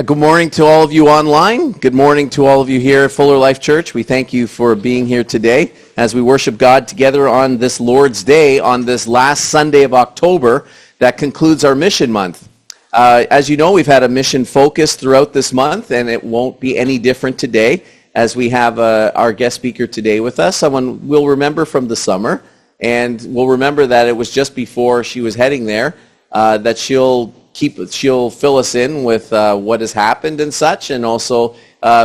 Good morning to all of you online. Good morning to all of you here at Fuller Life Church. We thank you for being here today as we worship God together on this Lord's Day, on this last Sunday of October that concludes our mission month. As you know, we've had a mission focus throughout this month, and it won't be any different today as we have our guest speaker today with us, someone we'll remember from the summer, and we'll remember that it was just before she was heading there that she'll fill us in with what has happened and such, and also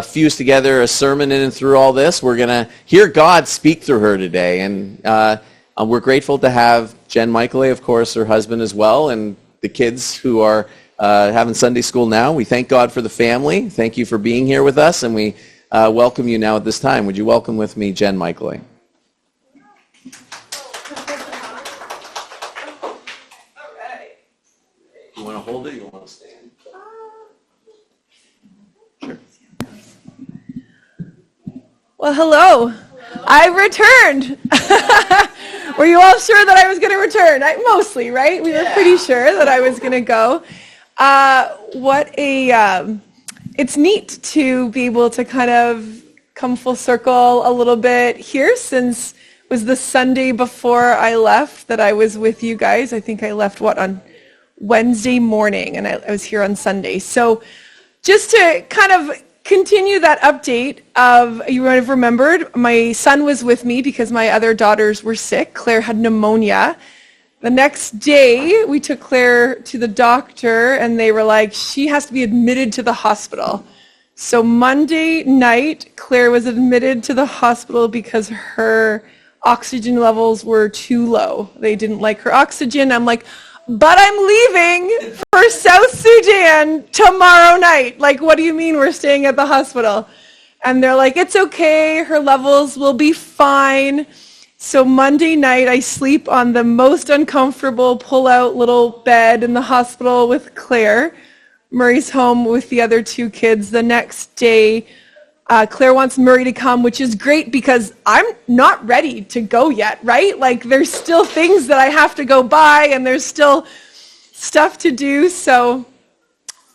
fuse together a sermon in and through all this. We're going to hear God speak through her today, and we're grateful to have Jen Mikelait, of course, her husband as well, and the kids who are having Sunday school now. We thank God for the family. Thank you for being here with us, and we welcome you now at this time. Would you welcome with me Jen Mikelait? You want to hold it? You want to stand? Sure. Well, hello. I returned. Were you all sure that I was going to return? Mostly, right? We were pretty sure that I was going to go. It's neat to be able to kind of come full circle a little bit here, since it was the Sunday before I left that I was with you guys. I think I left, on Wednesday morning, and I was here on Sunday. So just to kind of continue that update of, you might have remembered, my son was with me because my other daughters were sick. Claire had pneumonia. The next day, we took Claire to the doctor, and they were like, she has to be admitted to the hospital. So Monday night, Claire was admitted to the hospital because her oxygen levels were too low. They didn't like her oxygen. I'm like, but I'm leaving for South Sudan tomorrow night. Like, what do you mean we're staying at the hospital? And they're like, it's okay, her levels will be fine. So Monday night, I sleep on the most uncomfortable pull-out little bed in the hospital with Claire. Murray's home with the other two kids. The next day, Claire wants Murray to come, which is great because I'm not ready to go yet, right? Like, there's still things that I have to go by, and there's still stuff to do. So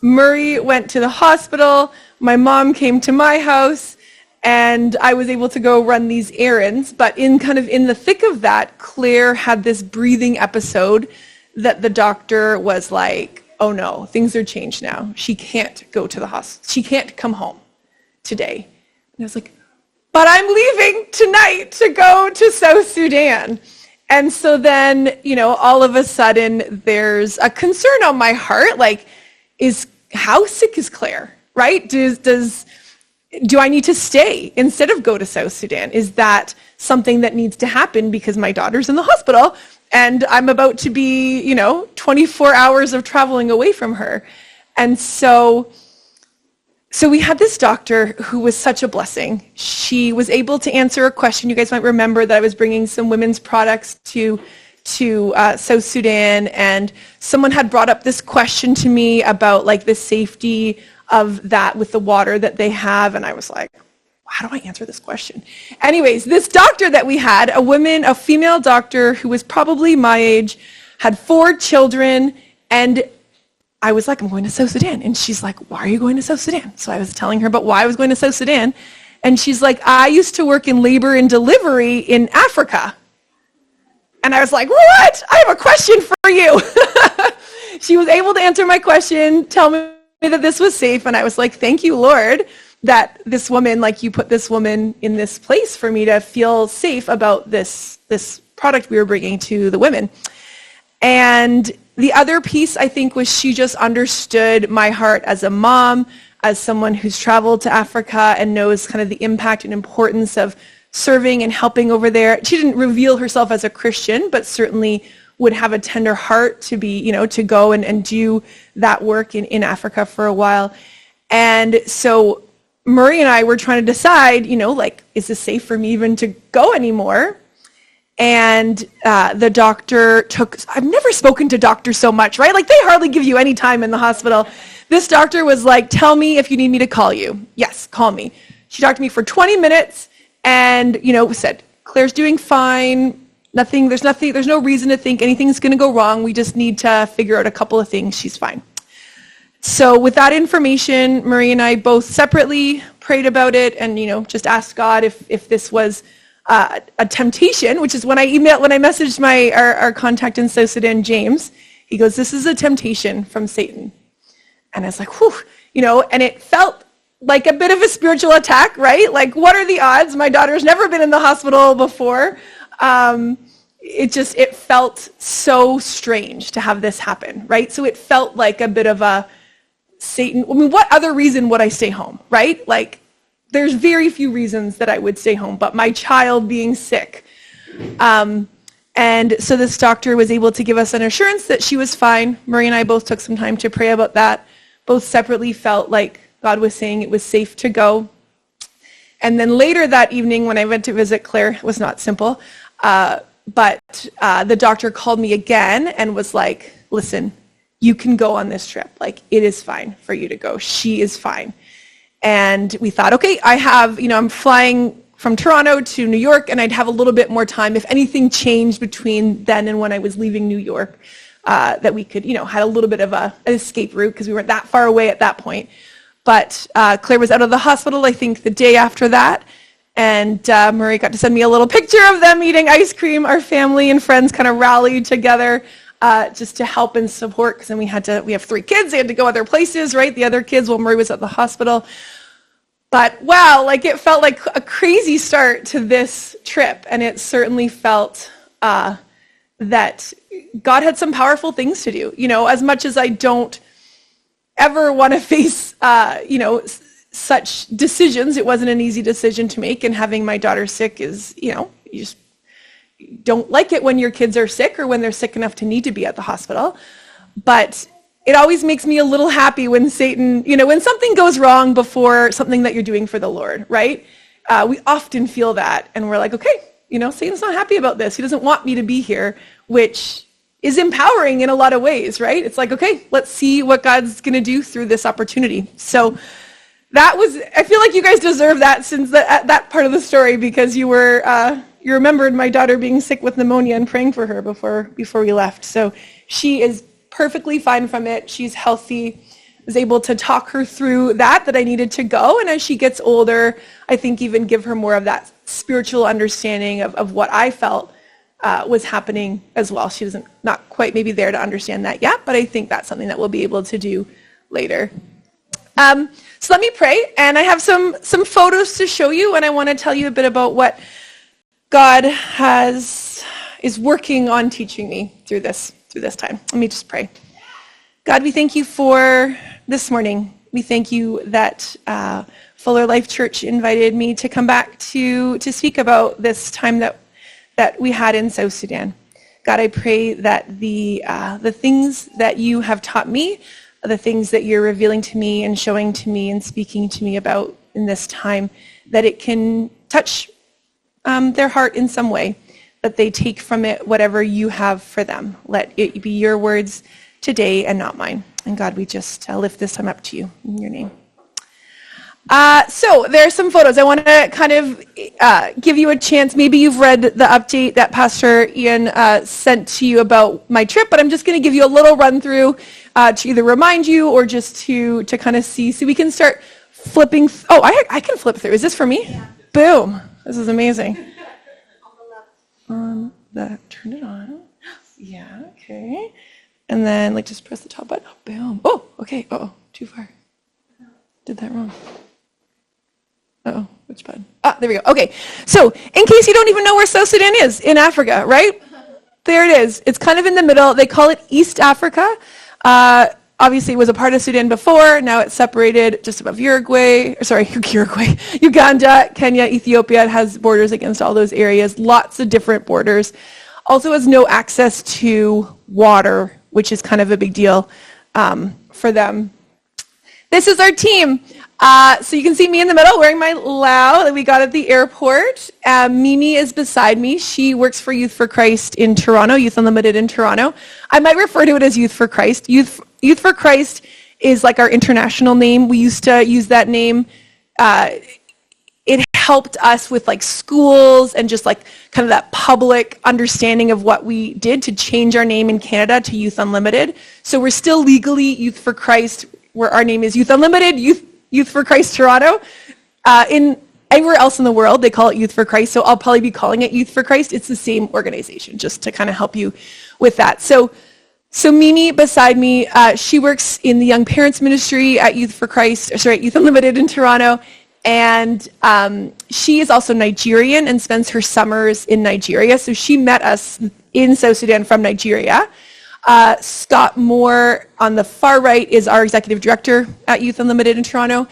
Murray went to the hospital. My mom came to my house, and I was able to go run these errands. But in the thick of that, Claire had this breathing episode that the doctor was like, oh no, things are changed now. She can't go to the hospital. She can't come home today. And I was like, but I'm leaving tonight to go to South Sudan. And so then, all of a sudden there's a concern on my heart, like, how sick is Claire, right? Do I need to stay instead of go to South Sudan? Is that something that needs to happen because my daughter's in the hospital and I'm about to be, 24 hours of traveling away from her? And so we had this doctor who was such a blessing. She was able to answer a question. You guys might remember that I was bringing some women's products to South Sudan, and someone had brought up this question to me about like the safety of that with the water that they have, and I was like, how do I answer this question? Anyways, this doctor that we had, a female doctor who was probably my age, had 4 children, and I was like, I'm going to South Sudan. And she's like, why are you going to South Sudan? So I was telling her about why I was going to South Sudan. And she's like, I used to work in labor and delivery in Africa. And I was like, what? I have a question for you. She was able to answer my question, tell me that this was safe. And I was like, thank you, Lord, that this woman, like, you put this woman in this place for me to feel safe about this product we were bringing to the women. And the other piece, I think, was she just understood my heart as a mom, as someone who's traveled to Africa and knows kind of the impact and importance of serving and helping over there. She didn't reveal herself as a Christian, but certainly would have a tender heart to be, to go and do that work in Africa for a while. And so Murray and I were trying to decide, is this safe for me even to go anymore? And the doctor I've never spoken to doctors so much, right? Like, they hardly give you any time in the hospital. This doctor was like, tell me if you need me to call you. Yes, call me. She talked to me for 20 minutes and, said, Claire's doing fine. There's no reason to think anything's going to go wrong. We just need to figure out a couple of things. She's fine. So with that information, Marie and I both separately prayed about it and, just asked God if this was a temptation, which is when I messaged our contact in South Sudan, James, he goes, "This is a temptation from Satan." And I was like, whew, and it felt like a bit of a spiritual attack, right? Like, what are the odds? My daughter's never been in the hospital before. It felt so strange to have this happen, right? So it felt like a bit of a Satan. I mean, what other reason would I stay home, right? Like, there's very few reasons that I would stay home, but my child being sick. And so this doctor was able to give us an assurance that she was fine. Marie and I both took some time to pray about that. Both separately felt like God was saying it was safe to go. And then later that evening when I went to visit Claire, it was not simple, but the doctor called me again and was like, "Listen, you can go on this trip. Like, it is fine for you to go. She is fine." And we thought, okay, I'm flying from Toronto to New York, and I'd have a little bit more time if anything changed between then and when I was leaving New York, that we could, had a little bit of an escape route because we weren't that far away at that point. But Claire was out of the hospital, I think, the day after that, and Marie got to send me a little picture of them eating ice cream. Our family and friends kind of rallied together just to help and support, because then we have 3 kids, they had to go other places, right? The other kids while Marie was at the hospital. But wow, like it felt like a crazy start to this trip, and it certainly felt that God had some powerful things to do. As much as I don't ever want to face, such decisions, it wasn't an easy decision to make, and having my daughter sick is, you just don't like it when your kids are sick or when they're sick enough to need to be at the hospital. But it always makes me a little happy when Satan, when something goes wrong before something that you're doing for the Lord, right? We often feel that, and we're like, okay, Satan's not happy about this. He doesn't want me to be here, which is empowering in a lot of ways, right? It's like, okay, let's see what God's going to do through this opportunity. So I feel like you guys deserve that since that part of the story, because you remembered my daughter being sick with pneumonia and praying for her before we left. So she is perfectly fine from it. She's healthy. I was able to talk her through that I needed to go. And as she gets older, I think even give her more of that spiritual understanding of what I felt was happening as well. She doesn't, not quite maybe there to understand that yet, but I think that's something that we'll be able to do later. So let me pray. And I have some photos to show you, and I want to tell you a bit about what God is working on teaching me through this time. Let me just pray. God, we thank you for this morning. We thank you that Fuller Life Church invited me to come back to speak about this time that we had in South Sudan. God, I pray that the things that you have taught me, the things that you're revealing to me and showing to me and speaking to me about in this time, that it can touch their heart in some way, that they take from it whatever you have for them. Let it be your words today and not mine. And God, we just lift this time up to you in your name. So there are some photos. I want to kind of give you a chance. Maybe you've read the update that Pastor Ian sent to you about my trip, but I'm just going to give you a little run through to either remind you or just to kind of see. So we can start flipping. I can flip through. Is this for me? Yeah. Boom. This is amazing. Turn it on. Yeah, okay. And then just press the top button. Oh, boom. Oh, okay. Uh-oh, too far. Did that wrong. Uh-oh, which button? There we go. Okay, so in case you don't even know where South Sudan is, in Africa, right? There it is. It's kind of in the middle. They call it East Africa. Obviously, it was a part of Sudan before. Now it's separated just above Uganda, Kenya, Ethiopia. It has borders against all those areas, lots of different borders. Also has no access to water, which is kind of a big deal for them. This is our team. So you can see me in the middle wearing my Lao that we got at the airport. Mimi is beside me. She works for Youth for Christ in Toronto, Youth Unlimited in Toronto. I might refer to it as Youth for Christ. Youth for Christ is like our international name. We used to use that name. It helped us with schools and just kind of that public understanding of what we did to change our name in Canada to Youth Unlimited. So we're still legally Youth for Christ. where our name is Youth Unlimited, Youth for Christ Toronto. In everywhere else in the world, they call it Youth for Christ, so I'll probably be calling it Youth for Christ. It's the same organization, just to kind of help you with that. So Mimi, beside me, she works in the Young Parents Ministry at Youth Unlimited in Toronto, and she is also Nigerian and spends her summers in Nigeria. So she met us in South Sudan from Nigeria. Scott Moore on the far right is our executive director at Youth Unlimited in Toronto.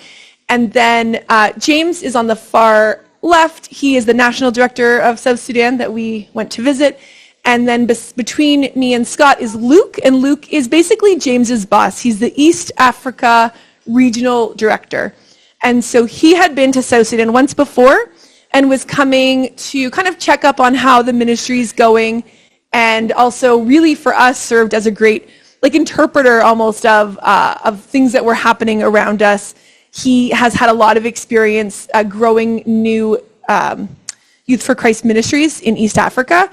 And then James is on the far left. He is the national director of South Sudan that we went to visit. And then between me and Scott is Luke, and Luke is basically James's boss. He's the East Africa regional director. And so he had been to South Sudan once before and was coming to kind of check up on how the ministry is going, and also really for us served as a great interpreter almost of things that were happening around us. He has had a lot of experience growing new Youth for Christ ministries in East Africa.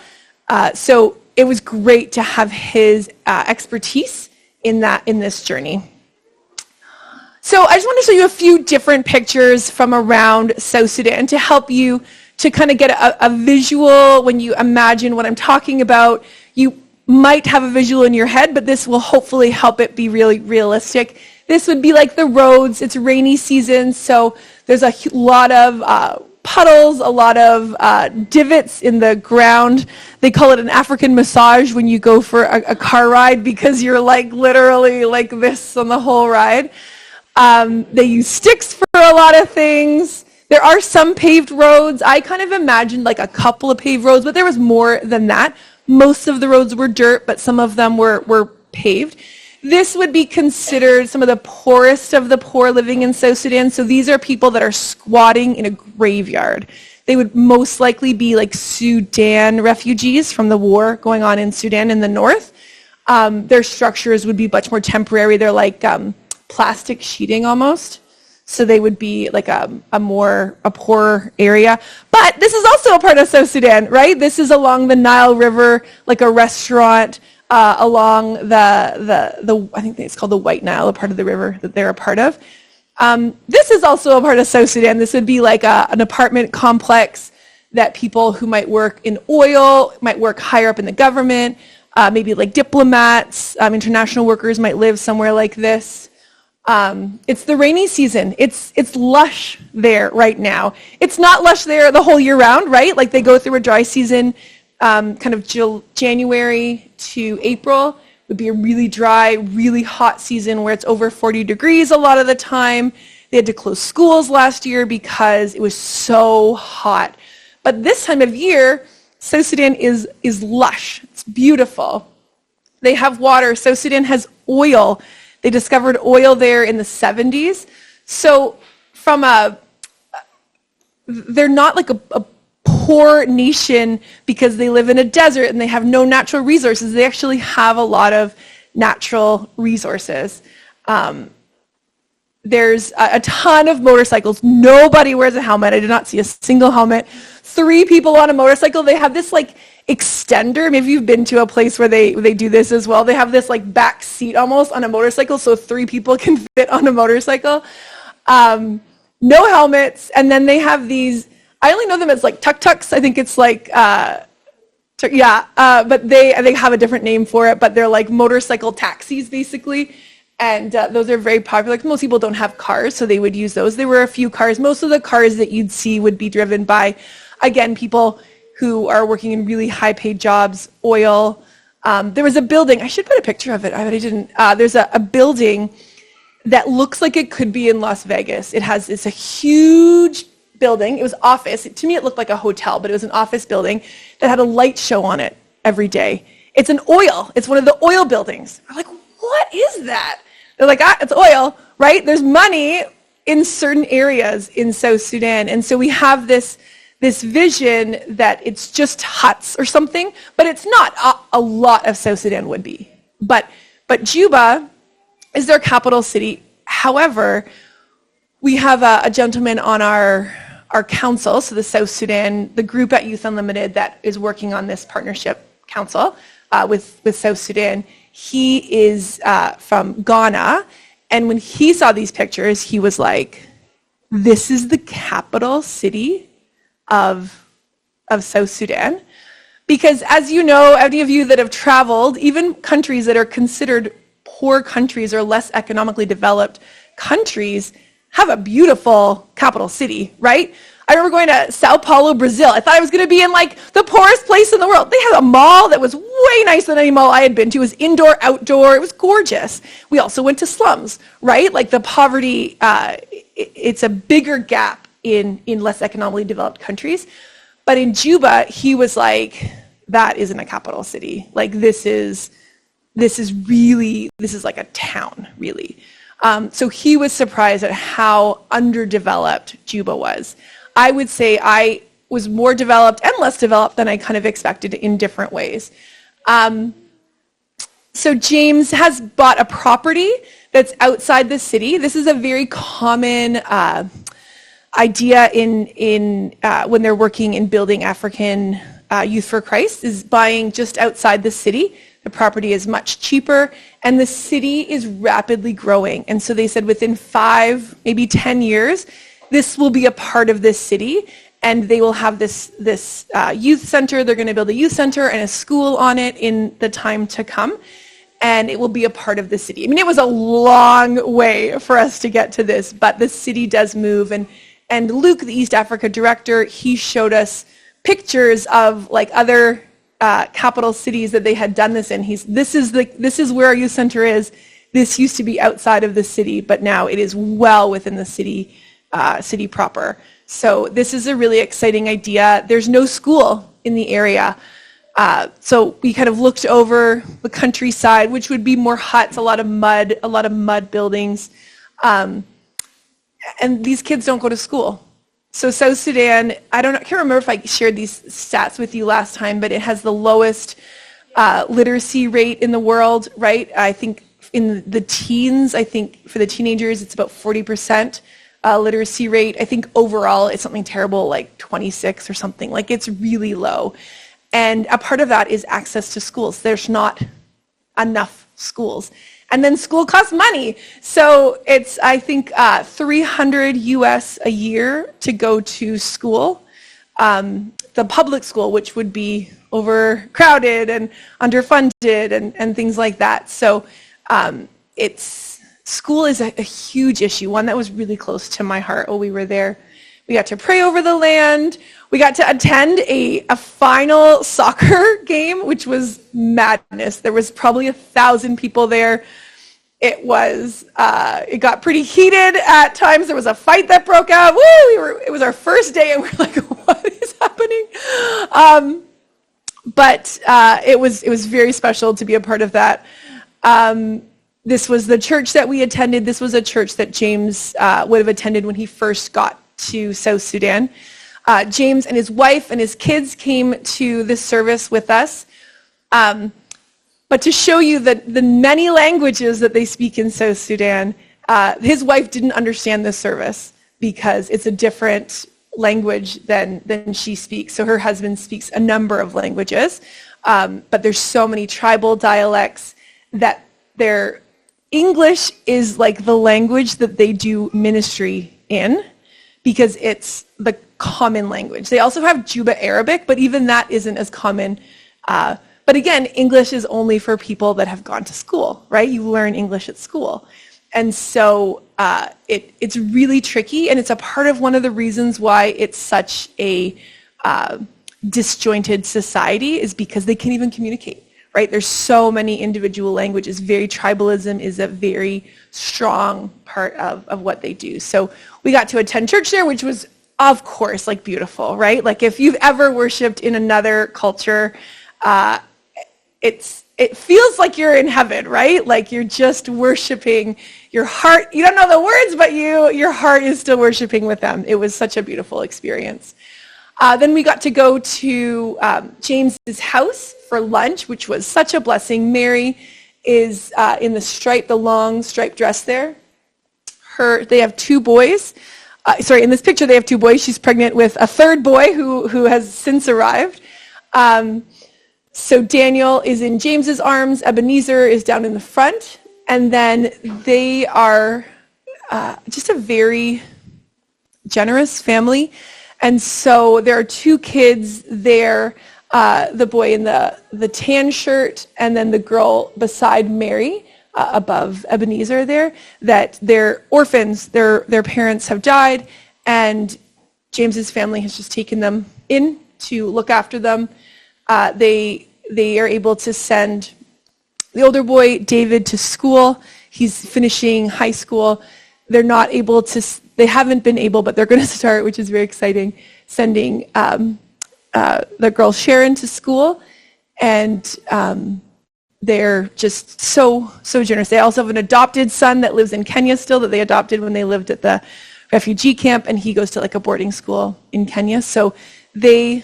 So it was great to have his expertise in this journey. So I just want to show you a few different pictures from around South Sudan to help you to kind of get a visual. When you imagine what I'm talking about, you might have a visual in your head, but this will hopefully help it be really realistic. This would be like the roads. It's rainy season, so there's a lot of puddles, a lot of divots in the ground. They call it an African massage when you go for a car ride, because you're literally like this on the whole ride. They use sticks for a lot of things. There are some paved roads. I kind of imagined a couple of paved roads, but there was more than that. Most of the roads were dirt, but some of them were paved. This would be considered some of the poorest of the poor living in South Sudan. So these are people that are squatting in a graveyard. They would most likely be Sudan refugees from the war going on in Sudan in the north. Their structures would be much more temporary. They're like plastic sheeting almost. So they would be a poor area. But this is also a part of South Sudan, right? This is along the Nile River, a restaurant along the I think it's called the White Nile, a part of the river that they're a part of. This is also a part of South Sudan. This would be an apartment complex that people who might work in oil, might work higher up in the government, maybe diplomats, international workers might live somewhere like this. It's the rainy season. It's lush there right now. It's not lush there the whole year round, right? They go through a dry season, kind of January to April would be a really dry, really hot season where it's over 40 degrees a lot of the time. They had to close schools last year because it was so hot. But this time of year, South Sudan is lush. It's beautiful. They have water. South Sudan has oil. They discovered oil there in the 70s. So they're not a poor nation because they live in a desert and they have no natural resources. They actually have a lot of natural resources. There's a ton of motorcycles. Nobody wears a helmet. I did not see a single helmet. 3 people on a motorcycle. They have this extender. Maybe you've been to a place where they do this as well. They have this back seat almost on a motorcycle, so 3 people can fit on a motorcycle. No helmets. And then they have these, I only know them as tuk-tuks. I think it's but they have a different name for it, but they're motorcycle taxis basically. And those are very popular. Most people don't have cars, so they would use those. There were a few cars. Most of the cars that you'd see would be driven by, again, people who are working in really high-paid jobs, oil. There was a building. I should put a picture of it. I didn't. There's a building that looks like it could be in Las Vegas. It's a huge building. It was office. To me, it looked like a hotel, but it was an office building that had a light show on it every day. It's one of the oil buildings. We're like, what is that? They're like, it's oil, right? There's money in certain areas in South Sudan. And so we have this vision that it's just huts or something, but it's not. A lot of South Sudan would be. But Juba is their capital city. However, we have a gentleman on our council, so the South Sudan, the group at Youth Unlimited that is working on this partnership council with South Sudan. He is from Ghana, And when he saw these pictures, he was like, this is the capital city of South Sudan. Because as you know, any of you that have traveled, even countries that are considered poor countries or less economically developed countries have a beautiful capital city, right? I remember going to Sao Paulo, Brazil. I thought I was going to be in like the poorest place in the world. They had a mall that was way nicer than any mall I had been to. It was indoor, outdoor. It was gorgeous. We also went to slums, right? Like the poverty, it's a bigger gap in less economically developed countries. But in Juba, he was like, that isn't a capital city. Like this is like a town, really. So he was surprised at how underdeveloped Juba was. I would say I was more developed and less developed than I kind of expected in different ways. So James has bought a property that's outside the city. This is a very common idea in when they're working in building African Youth for Christ, is buying just outside the city. The property is much cheaper, and the city is rapidly growing. And so they said within 5, maybe 10 years, this will be a part of this city, and they will have this youth center. They're going to build a youth center and a school on it in the time to come, and it will be a part of the city. I mean, it was a long way for us to get to this, but the city does move. And Luke, the East Africa director, he showed us pictures of like other capital cities that they had done this in. This is where our youth center is. This used to be outside of the city, but now it is well within the city proper. So this is a really exciting idea. There's no school in the area. So we kind of looked over the countryside, which would be more huts, a lot of mud buildings. And these kids don't go to school. So South Sudan, I can't remember if I shared these stats with you last time, but it has the lowest literacy rate in the world, right? I think in the teens, I think for the teenagers, it's about 40% literacy rate. I think overall it's something terrible, like 26 or something. Like it's really low. And a part of that is access to schools. There's not enough schools. And then school costs money. So it's, I think, $300 US a year to go to school. The public school, which would be overcrowded and underfunded and things like that. So school is a huge issue, one that was really close to my heart while we were there. We got to pray over the land. We got to attend a final soccer game, which was madness. There was probably 1,000 people there. It got pretty heated at times. There was a fight that broke out. It was our first day, and we're like, what is happening? But it was very special to be a part of that. This was the church that we attended. This was a church that James would have attended when he first got to South Sudan. James and his wife and his kids came to this service with us. But to show you the many languages that they speak in South Sudan, his wife didn't understand this service because it's a different language than she speaks. So her husband speaks a number of languages, but there's so many tribal dialects that their English is like the language that they do ministry in, because it's the common language. They also have Juba Arabic, but even that isn't as common. But again, English is only for people that have gone to school, right? You learn English at school. And so it's really tricky, and it's a part of one of the reasons why it's such a disjointed society, is because they can't even communicate, right? There's so many individual languages. Tribalism is a very strong part of what they do. So we got to attend church there, which was, of course, like beautiful, right? Like if you've ever worshipped in another culture, it feels like you're in heaven, right? Like you're just worshiping your heart. You don't know the words, but your heart is still worshiping with them. It was such a beautiful experience. Then we got to go to James's house for lunch, which was such a blessing. Mary is in the long striped dress there. They have 2 boys. In this picture they have 2 boys. She's pregnant with a 3rd boy who has since arrived. So Daniel is in James's arms. Ebenezer is down in the front. And then they are just a very generous family. And so there are two kids there, the boy in the tan shirt and then the girl beside Mary, above Ebenezer there, that they're orphans. Their parents have died, and James's family has just taken them in to look after them. They are able to send the older boy, David, to school. He's finishing high school. They haven't been able, but they're going to start, which is very exciting, sending the girl Sharon to school. And they're just so generous. They also have an adopted son that lives in Kenya still, that they adopted when they lived at the refugee camp, and he goes to like a boarding school in Kenya. So they,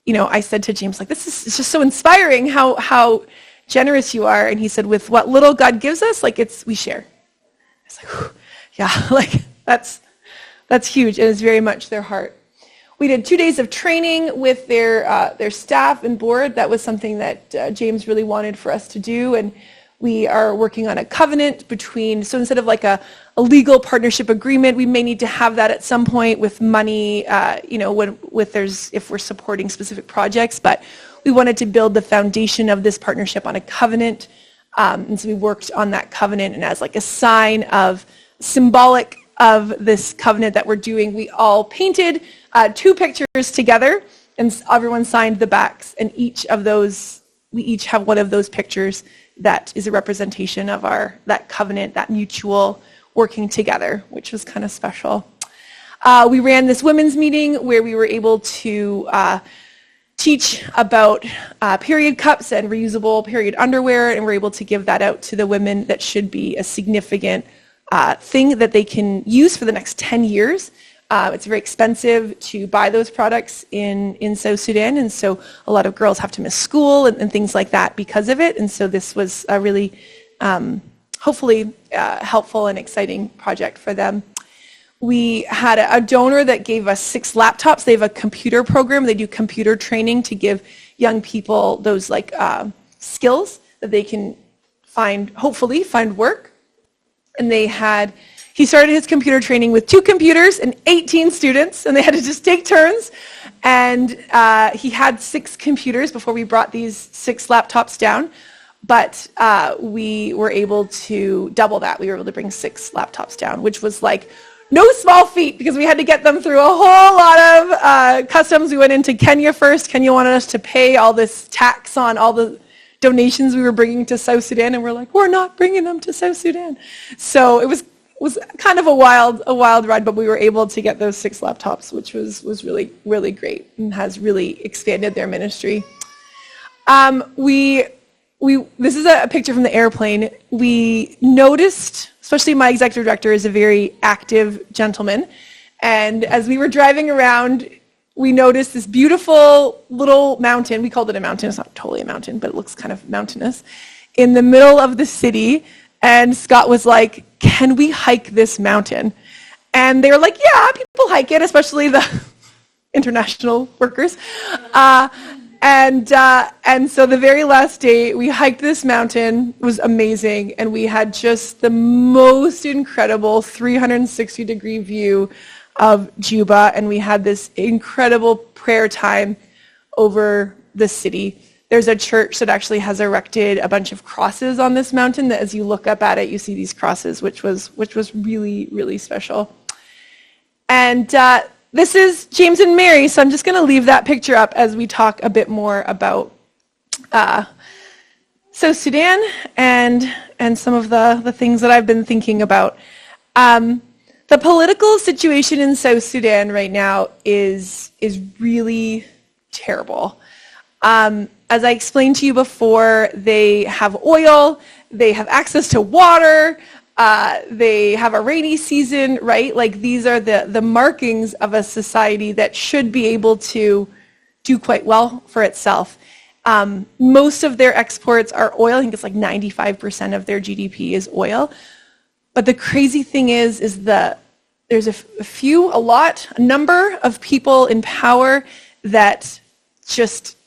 I said to James, like, it's just so inspiring how generous you are. And he said, with what little God gives us, like, we share. I was like, whew, yeah, like that's huge, and it's very much their heart. We did 2 days of training with their staff and board. That was something that James really wanted for us to do, and we are working on a covenant so instead of like a legal partnership agreement, we may need to have that at some point with money, if we're supporting specific projects, but we wanted to build the foundation of this partnership on a covenant, and so we worked on that covenant, and as like a sign of symbolic of this covenant that we're doing, we all painted 2 pictures together, and everyone signed the backs, and we each have one of those pictures that is a representation of that covenant, that mutual working together, which was kind of special. We ran this women's meeting where we were able to teach about period cups and reusable period underwear, and we're able to give that out to the women. That should be a significant thing that they can use for the next 10 years. It's very expensive to buy those products in South Sudan, and so a lot of girls have to miss school and things like that because of it, and so this was a really, hopefully, helpful and exciting project for them. We had a donor that gave us 6 laptops. They have a computer program. They do computer training to give young people those skills that they can hopefully find work. And he started his computer training with 2 computers and 18 students, and they had to just take turns. And he had 6 computers before we brought these 6 laptops down, but we were able to double that. We were able to bring 6 laptops down, which was like no small feat, because we had to get them through a whole lot of customs. We went into Kenya first. Kenya wanted us to pay all this tax on all the donations we were bringing to South Sudan, and we're like, we're not bringing them to South Sudan. So it was kind of a wild ride, but we were able to get those 6 laptops, which was really, really great and has really expanded their ministry. This is a picture from the airplane. We noticed, especially my executive director is a very active gentleman, and as we were driving around, we noticed this beautiful little mountain. We called it a mountain. It's not totally a mountain, but it looks kind of mountainous, in the middle of the city. And Scott was like, can we hike this mountain? And they were like, yeah, people hike it, especially the international workers. And so the very last day, we hiked this mountain. It was amazing. And we had just the most incredible 360-degree view of Juba, and we had this incredible prayer time over the city. There's a church that actually has erected a bunch of crosses on this mountain that as you look up at it, you see these crosses, which was really, really special. And this is James and Mary, so I'm just going to leave that picture up as we talk a bit more about South Sudan and some of the things that I've been thinking about. The political situation in South Sudan right now is really terrible. As I explained to you before, they have oil, they have access to water, they have a rainy season, right? Like these are the markings of a society that should be able to do quite well for itself. Most of their exports are oil. I think it's like 95% of their GDP is oil. But the crazy thing is that there's a number of people in power that just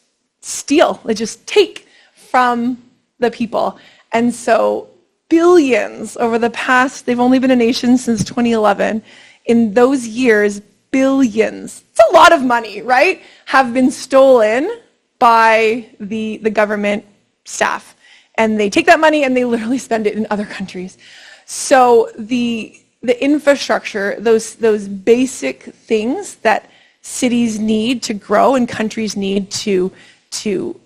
steal, they just take from the people. And so billions over the past, they've only been a nation since 2011. In those years, billions, it's a lot of money, right, have been stolen by the government staff. And they take that money and they literally spend it in other countries. So the infrastructure, those basic things that cities need to grow and countries need to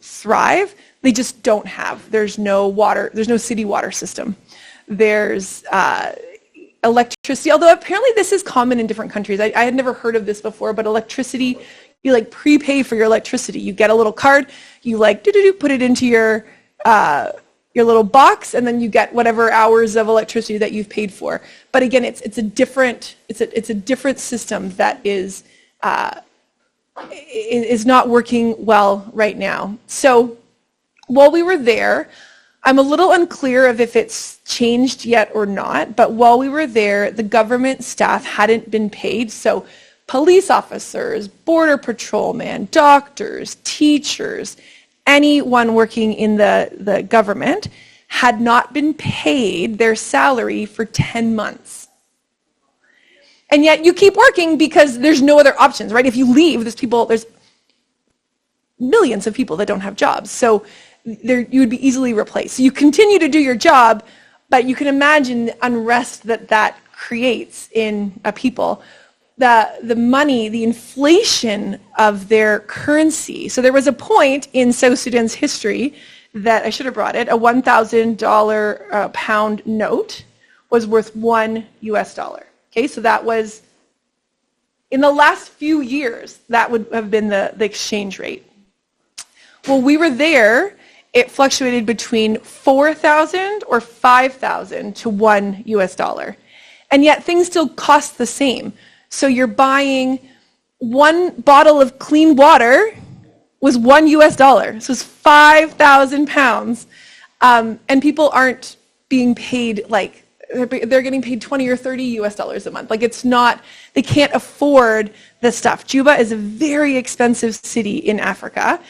thrive, they just don't have. There's no water, there's no city water system. There's electricity, although apparently this is common in different countries. I had never heard of this before, but electricity, you like prepay for your electricity. You get a little card, you like put it into your little box, and then you get whatever hours of electricity that you've paid for. But again, it's a different system that is not working well right now. So while we were there, I'm a little unclear of if it's changed yet or not, but while we were there, the government staff hadn't been paid. So police officers, border patrolmen, doctors, teachers, anyone working in the government had not been paid their salary for 10 months. And yet you keep working because there's no other options, right? If you leave, there's millions of people that don't have jobs. So you would be easily replaced. So you continue to do your job, but you can imagine the unrest that creates in a people. The money, the inflation of their currency. So there was a point in South Sudan's history that I should have brought it. A $1,000 pound note was worth $1. Okay, so that was, in the last few years, that would have been the exchange rate. Well, we were there, it fluctuated between 4,000 or 5,000 to $1. And yet things still cost the same. So you're buying one bottle of clean water was $1. So it's 5,000 pounds. And people aren't being paid like, they're getting paid $20 or $30 a month. Like it's not, they can't afford the stuff. Juba is a very expensive city in Africa,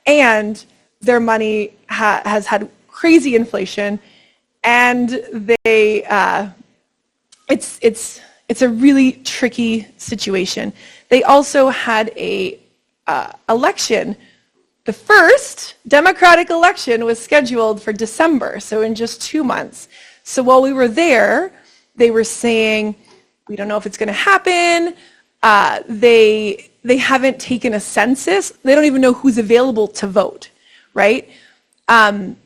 and their money has had crazy inflation, and it's a really tricky situation. They also had a election. The first Democratic election was scheduled for December, so in just 2 months. So while we were there, they were saying, we don't know if it's going to happen. They haven't taken a census. They don't even know who's available to vote, right? And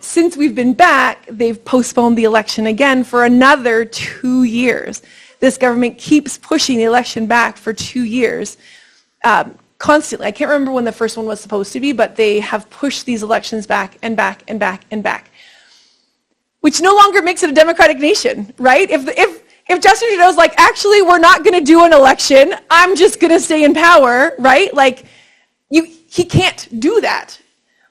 since we've been back, they've postponed the election again for another 2 years. This government keeps pushing the election back for 2 years, constantly. I can't remember when the first one was supposed to be, but they have pushed these elections back and back and back and back, which no longer makes it a democratic nation, right? If Justin Trudeau's like, actually, we're not going to do an election, I'm just going to stay in power, right? Like, he can't do that.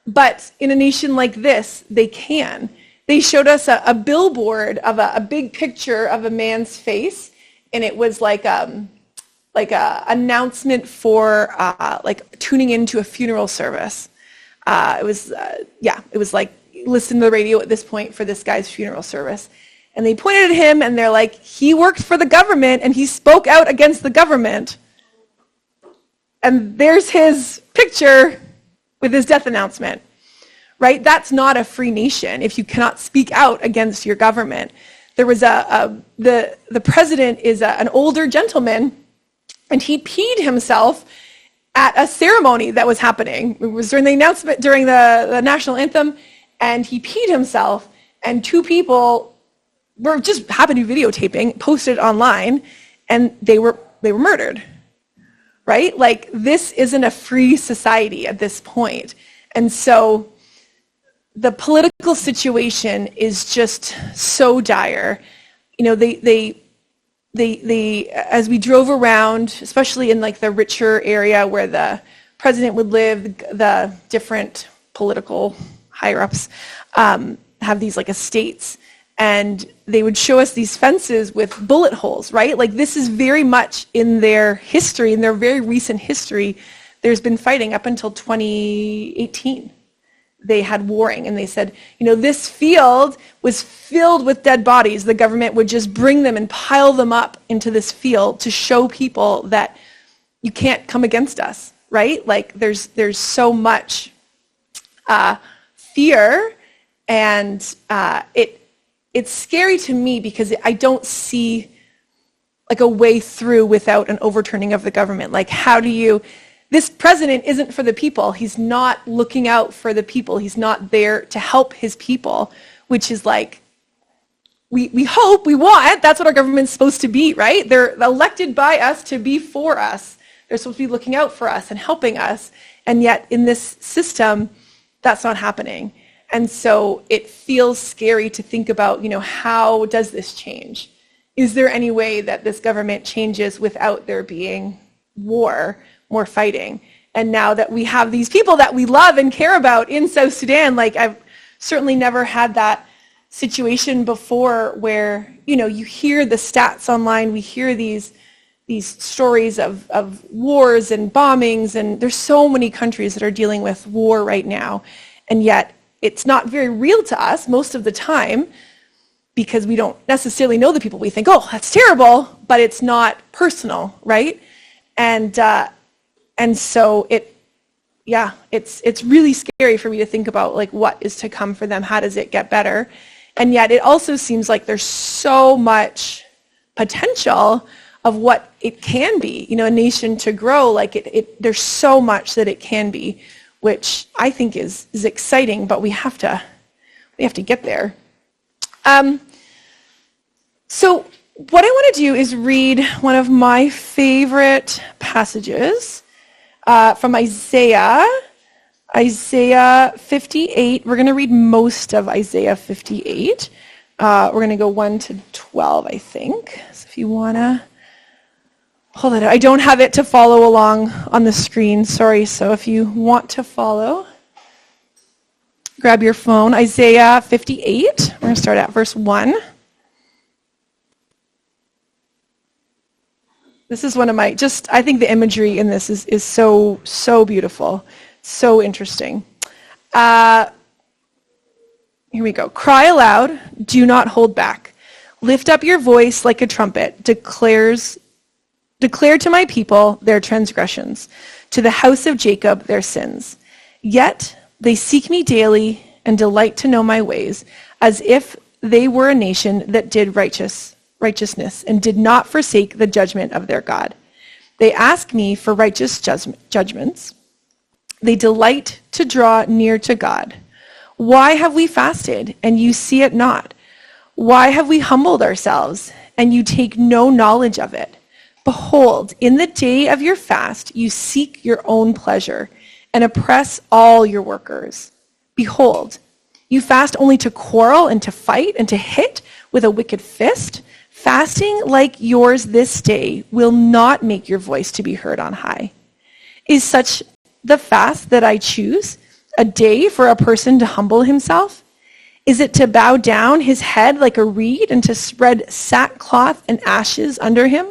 But in a nation like this, they can. They showed us a billboard of a big picture of a man's face, and it was like a announcement for like tuning into a funeral service. It was like listen to the radio at this point for this guy's funeral service. And they pointed at him and they're like, he worked for the government and he spoke out against the government. And there's his picture with his death announcement, right? That's not a free nation if you cannot speak out against your government. There was the president is an older gentleman, and he peed himself at a ceremony that was happening. It was during the announcement, during the national anthem, and he peed himself, and 2 people were just happened to be videotaping, posted it online, and they were murdered, right? Like, this isn't a free society at this point. And so the political situation is just so dire. You know, they as we drove around, especially in like the richer area where the president would live, the different political higher-ups have these like estates, and they would show us these fences with bullet holes, right? Like, this is very much in their history, in their very recent history. There's been fighting up until 2018. they had warring, and they said, this field was filled with dead bodies. The government would just bring them and pile them up into this field to show people that you can't come against us, right? Like there's so much fear, and it's scary to me because I don't see like a way through without an overturning of the government. Like this president isn't for the people. He's not looking out for the people. He's not there to help his people, which is like, we hope, we want, that's what our government's supposed to be, right? They're elected by us to be for us. They're supposed to be looking out for us and helping us. And yet in this system, that's not happening. And so it feels scary to think about, how does this change? Is there any way that this government changes without there being war, more fighting? And now that we have these people that we love and care about in South Sudan, like I've certainly never had that situation before where, you hear the stats online, we hear these stories of wars and bombings, and there's so many countries that are dealing with war right now, and yet it's not very real to us most of the time because we don't necessarily know the people. We think, oh, that's terrible, but it's not personal, right? And so it's really scary for me to think about like what is to come for them. How does it get better? And yet it also seems like there's so much potential of what it can be, a nation to grow. Like there's so much that it can be, which I think is exciting, but we have to get there. So what I want to do is read one of my favorite passages from Isaiah 58. We're going to read most of Isaiah 58. We're going to go 1 to 12, I think. So if you want to hold it, I don't have it to follow along on the screen, sorry. So if you want to follow, grab your phone. Isaiah 58. We're going to start at verse 1. This is one of my, I think the imagery in this is so beautiful, so interesting. Here we go. Cry aloud, do not hold back. Lift up your voice like a trumpet, declare to my people their transgressions, to the house of Jacob their sins. Yet they seek me daily and delight to know my ways, as if they were a nation that did righteousness and did not forsake the judgment of their God. They ask me for righteous judgments. They delight to draw near to God. Why have we fasted and you see it not? Why have we humbled ourselves and you take no knowledge of it? Behold, in the day of your fast you seek your own pleasure and oppress all your workers. Behold, you fast only to quarrel and to fight and to hit with a wicked fist. Fasting like yours this day will not make your voice to be heard on high. Is such the fast that I choose, a day for a person to humble himself? Is it to bow down his head like a reed and to spread sackcloth and ashes under him?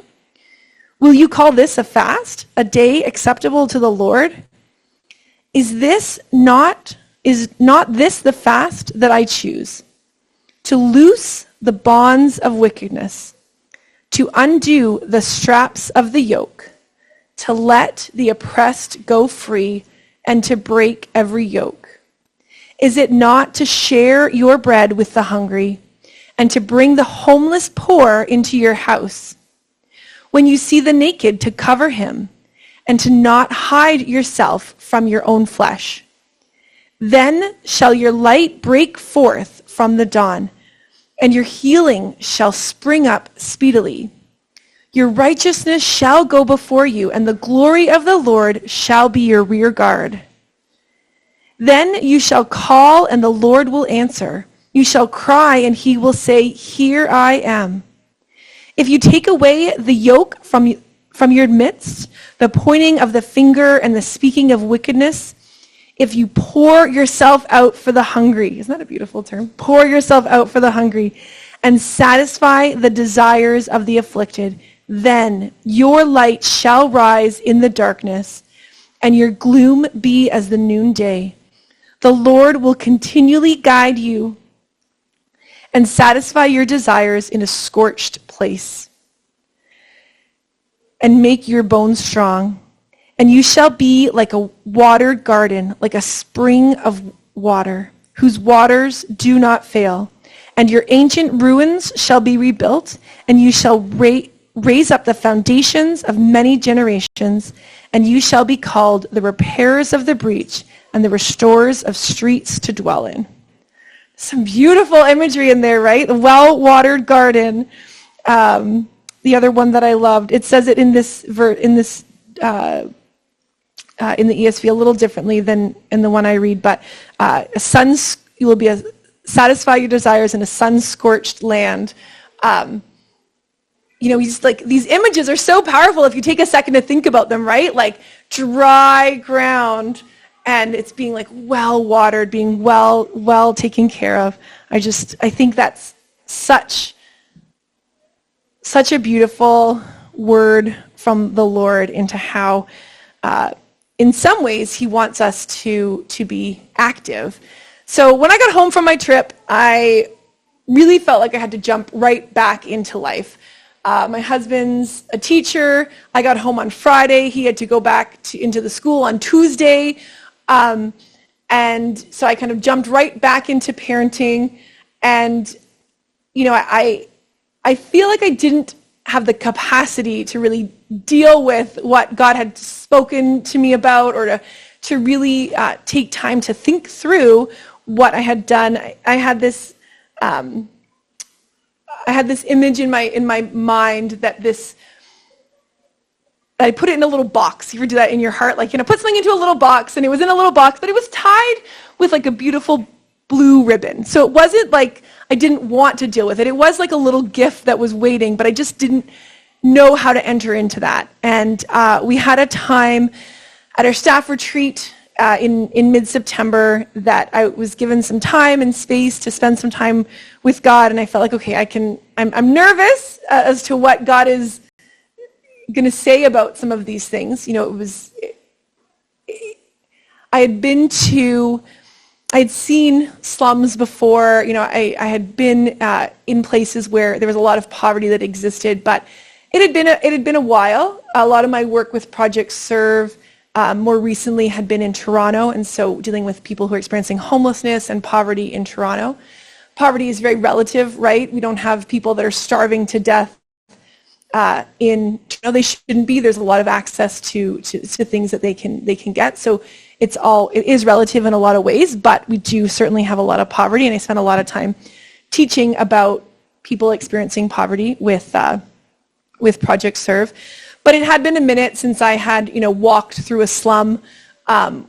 Will you call this a fast, a day acceptable to the Lord? Is not this the fast that I choose? To loose the bonds of wickedness, to undo the straps of the yoke, to let the oppressed go free, and to break every yoke? Is it not to share your bread with the hungry, and to bring the homeless poor into your house? When you see the naked, to cover him, and to not hide yourself from your own flesh? Then shall your light break forth from the dawn, and your healing shall spring up speedily. Your righteousness shall go before you, and the glory of the Lord shall be your rear guard. Then you shall call, and the Lord will answer. You shall cry, and he will say, Here I am. If you take away the yoke from your midst, the pointing of the finger and the speaking of wickedness, if you pour yourself out for the hungry, isn't that a beautiful term? Pour yourself out for the hungry and satisfy the desires of the afflicted, then your light shall rise in the darkness and your gloom be as the noonday. The Lord will continually guide you and satisfy your desires in a scorched place and make your bones strong. And you shall be like a watered garden, like a spring of water, whose waters do not fail. And your ancient ruins shall be rebuilt, and you shall raise up the foundations of many generations, and you shall be called the repairers of the breach and the restorers of streets to dwell in. Some beautiful imagery in there, right? The well-watered garden. The other one that I loved, it says it in the ESV a little differently than in the one I read, but you will be satisfy your desires in a sun-scorched land. He's like, these images are so powerful if you take a second to think about them, right? Like dry ground, and it's being like well watered, being well taken care of. I think that's such a beautiful word from the Lord into how, in some ways, he wants us to be active. So when I got home from my trip, I really felt like I had to jump right back into life. My husband's a teacher. I got home on Friday. He had to go back into the school on Tuesday. And so I kind of jumped right back into parenting. And, I feel like I didn't have the capacity to really deal with what God had spoken to me about, or to really take time to think through what I had done. I had this image in my mind that I put it in a little box. You ever do that in your heart? Like, put something into a little box, and it was in a little box, but it was tied with like a beautiful blue ribbon. So it wasn't like I didn't want to deal with it. It was like a little gift that was waiting, but I just didn't know how to enter into that. And we had a time at our staff retreat in mid-September that I was given some time and space to spend some time with God, and I felt like, okay, I'm nervous as to what God is going to say about some of these things. I had seen slums before. I had been in places where there was a lot of poverty that existed, but it had been a while. A lot of my work with Project Serve more recently had been in Toronto, and so dealing with people who are experiencing homelessness and poverty in Toronto. Poverty is very relative, right? We don't have people that are starving to death in Toronto. They shouldn't be. There's a lot of access to things that they can get. So it is relative in a lot of ways, but we do certainly have a lot of poverty, and I spent a lot of time teaching about people experiencing poverty with Project Serve. But it had been a minute since I had, walked through a slum,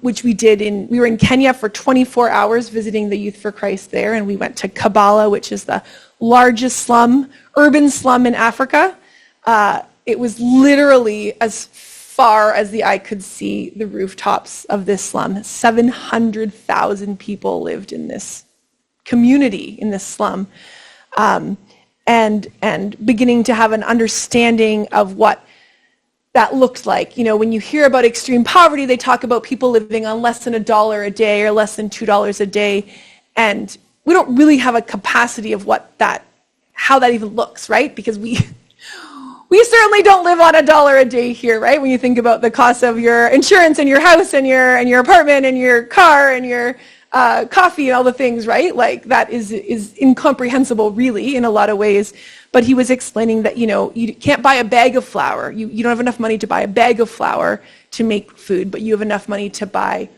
which we did we were in Kenya for 24 hours visiting the Youth for Christ there, and we went to Kabbalah, which is the largest urban slum in Africa. It was literally as far as the eye could see the rooftops of this slum. 700,000 people lived in this community, in this slum, and beginning to have an understanding of what that looked like. When you hear about extreme poverty, they talk about people living on less than $1 a day or less than $2 a day, and we don't really have a capacity of how that even looks, right? Because we certainly don't live on $1 a day here, right? When you think about the cost of your insurance and your house and your apartment and your car and your coffee and all the things, right? Like that is incomprehensible, really, in a lot of ways. But he was explaining that, you can't buy a bag of flour. You don't have enough money to buy a bag of flour to make food, but you have enough money to buy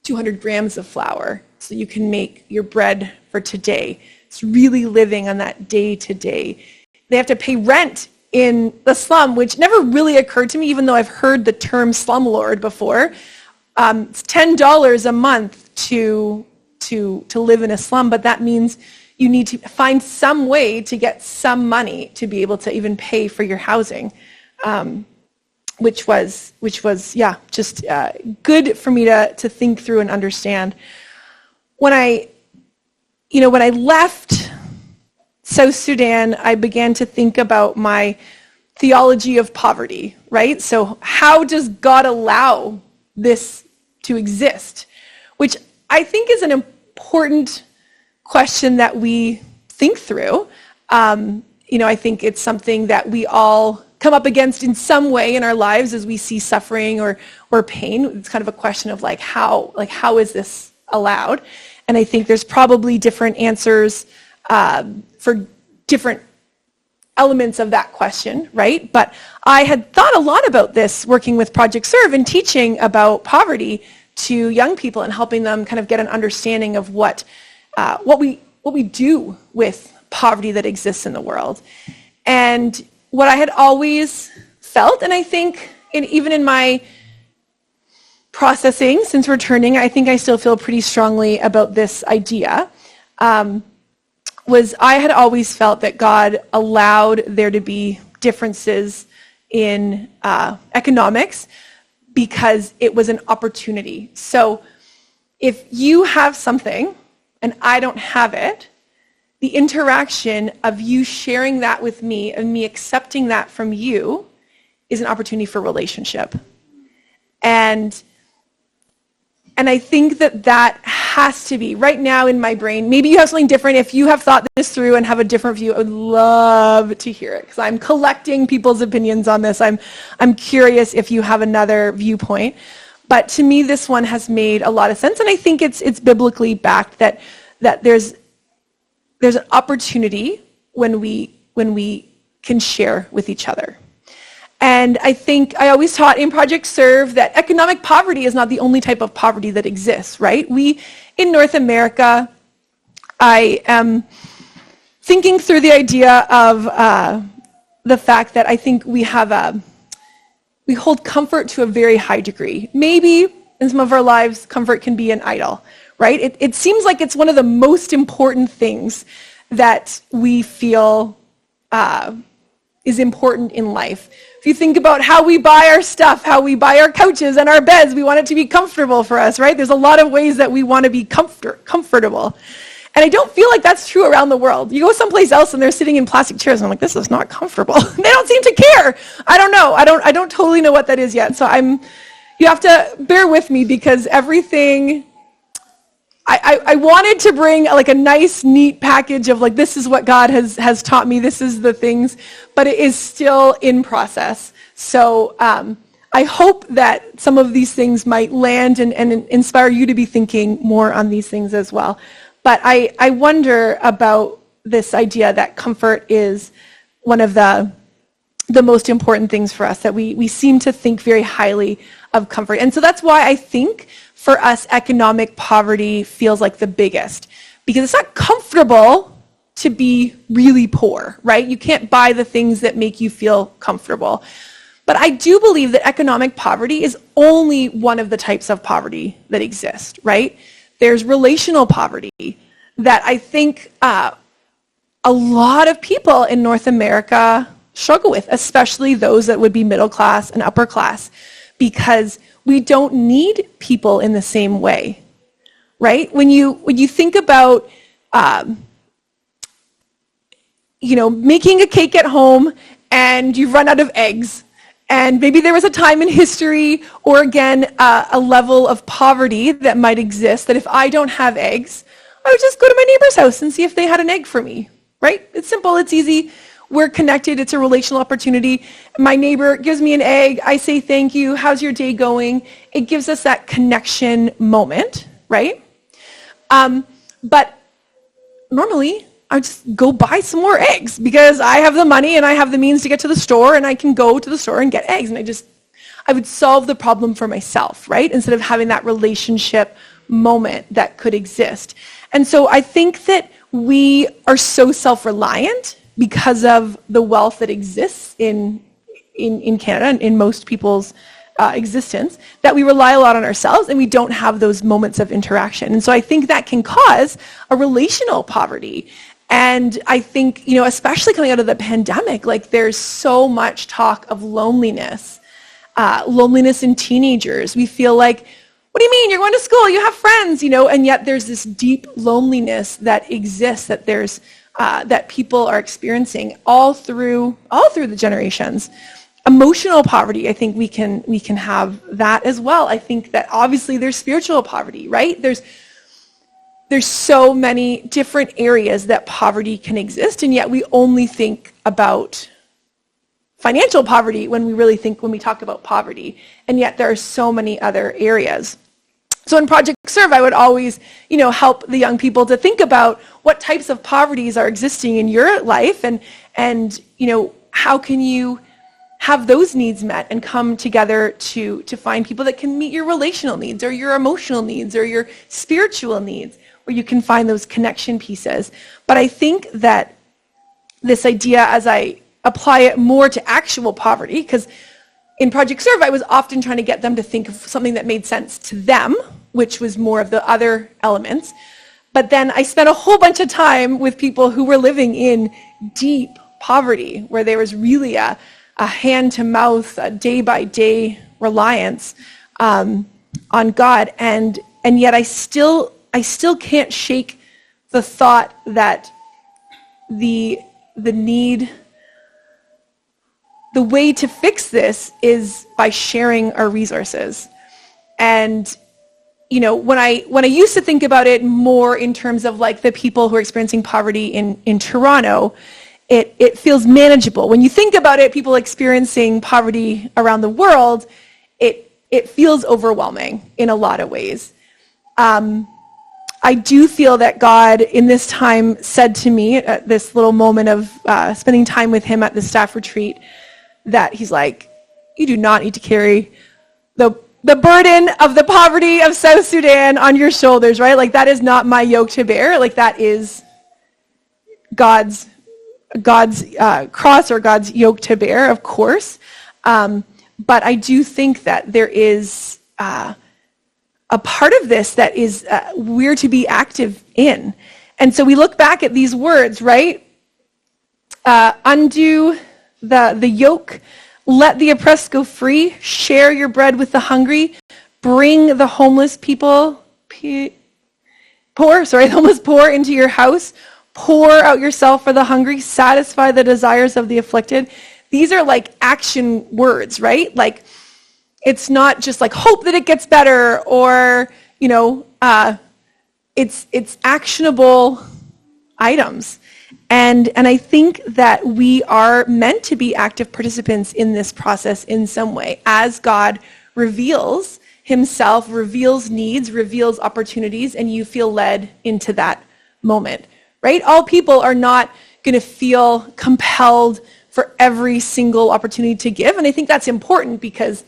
200 grams of flour so you can make your bread for today. It's really living on that day to day. They have to pay rent in the slum, which never really occurred to me, even though I've heard the term slumlord before. It's $10 a month to live in a slum, but that means you need to find some way to get some money to be able to even pay for your housing, which was just good for me to think through and understand. When I left South Sudan, I began to think about my theology of poverty, right? So how does God allow this to exist? Which I think is an important question that we think through. I think it's something that we all come up against in some way in our lives as we see suffering or pain. It's kind of a question of how is this allowed? And I think there's probably different answers for different elements of that question, right? But I had thought a lot about this working with Project Serve and teaching about poverty to young people and helping them kind of get an understanding of what we do with poverty that exists in the world. And what I had always felt, and I think even in my processing since returning, I think I still feel pretty strongly about this idea, was I had always felt that God allowed there to be differences in economics because it was an opportunity. So if you have something and I don't have it, the interaction of you sharing that with me and me accepting that from you is an opportunity for relationship. And I think that has to be, right now in my brain, maybe you have something different. If you have thought this through and have a different view, I would love to hear it, because I'm collecting people's opinions on this. I'm curious if you have another viewpoint. But to me, this one has made a lot of sense, and I think it's biblically backed that there's an opportunity when we can share with each other. And I think I always taught in Project Serve that economic poverty is not the only type of poverty that exists, right? We, in North America, I am thinking through the idea of the fact that I think we hold comfort to a very high degree. Maybe in some of our lives, comfort can be an idol, right? It seems like it's one of the most important things that we feel is important in life. If you think about how we buy our stuff, how we buy our couches and our beds, we want it to be comfortable for us, right? There's a lot of ways that we want to be comfortable. And I don't feel like that's true around the world. You go someplace else and they're sitting in plastic chairs, and I'm like, this is not comfortable. They don't seem to care. I don't know. I don't totally know what that is yet. So you have to bear with me, because everything, I wanted to bring like a nice, neat package of like, this is what God has taught me, this is the things, but it is still in process. So I hope that some of these things might land and inspire you to be thinking more on these things as well. But I wonder about this idea that comfort is one of the most important things for us, that we seem to think very highly of comfort. And so that's why I think for us, economic poverty feels like the biggest, because it's not comfortable to be really poor, right? You can't buy the things that make you feel comfortable. But I do believe that economic poverty is only one of the types of poverty that exist, right? There's relational poverty that I think a lot of people in North America struggle with, especially those that would be middle class and upper class, because we don't need people in the same way, right? When you think about, making a cake at home and you've run out of eggs, and maybe there was a time in history, or again, a level of poverty that might exist, that if I don't have eggs, I would just go to my neighbor's house and see if they had an egg for me, right? It's simple, it's easy. We're connected. It's a relational opportunity. My neighbor gives me an egg. I say, thank you. How's your day going? It gives us that connection moment, right? But normally, I just go buy some more eggs because I have the money and I have the means to get to the store, and I can go to the store and get eggs. And I would solve the problem for myself, right? Instead of having that relationship moment that could exist. And so I think that we are so self-reliant because of the wealth that exists in Canada and in most people's existence, that we rely a lot on ourselves and we don't have those moments of interaction. And so I think that can cause a relational poverty. And I think, especially coming out of the pandemic, like there's so much talk of loneliness in teenagers. We feel like, what do you mean? You're going to school, you have friends, and yet there's this deep loneliness that exists, that there's that people are experiencing all through the generations. Emotional poverty, I think we can have that as well. I think that obviously there's spiritual poverty, right? There's there's so many different areas that poverty can exist, and yet we only think about financial poverty when we talk about poverty, and yet there are so many other areas. So in Project Serve, I would always, help the young people to think about what types of poverties are existing in your life, and how can you have those needs met and come together to find people that can meet your relational needs or your emotional needs or your spiritual needs, where you can find those connection pieces. But I think that this idea, as I apply it more to actual poverty, because in Project Serve, I was often trying to get them to think of something that made sense to them, which was more of the other elements. But then I spent a whole bunch of time with people who were living in deep poverty, where there was really a hand-to-mouth, a day-by-day reliance on God. And yet I still can't shake the thought that the way to fix this is by sharing our resources. And when I used to think about it more in terms of like the people who are experiencing poverty in Toronto, it feels manageable. When you think about it, people experiencing poverty around the world, it feels overwhelming in a lot of ways. I do feel that God in this time said to me at this little moment of spending time with him at the staff retreat, that he's like, you do not need to carry the burden of the poverty of South Sudan on your shoulders, right? Like, that is not my yoke to bear. Like, that is God's cross or God's yoke to bear, of course. But I do think that there is a part of this that is we're to be active in. And so we look back at these words, right? Undo the yoke, let the oppressed go free, share your bread with the hungry, bring the homeless poor into your house, pour out yourself for the hungry, satisfy the desires of the afflicted. These are like action words, right? Like, it's not just like hope that it gets better, or, it's actionable items. And I think that we are meant to be active participants in this process in some way, as God reveals himself, reveals needs, reveals opportunities, and you feel led into that moment, right? All people are not going to feel compelled for every single opportunity to give, and I think that's important, because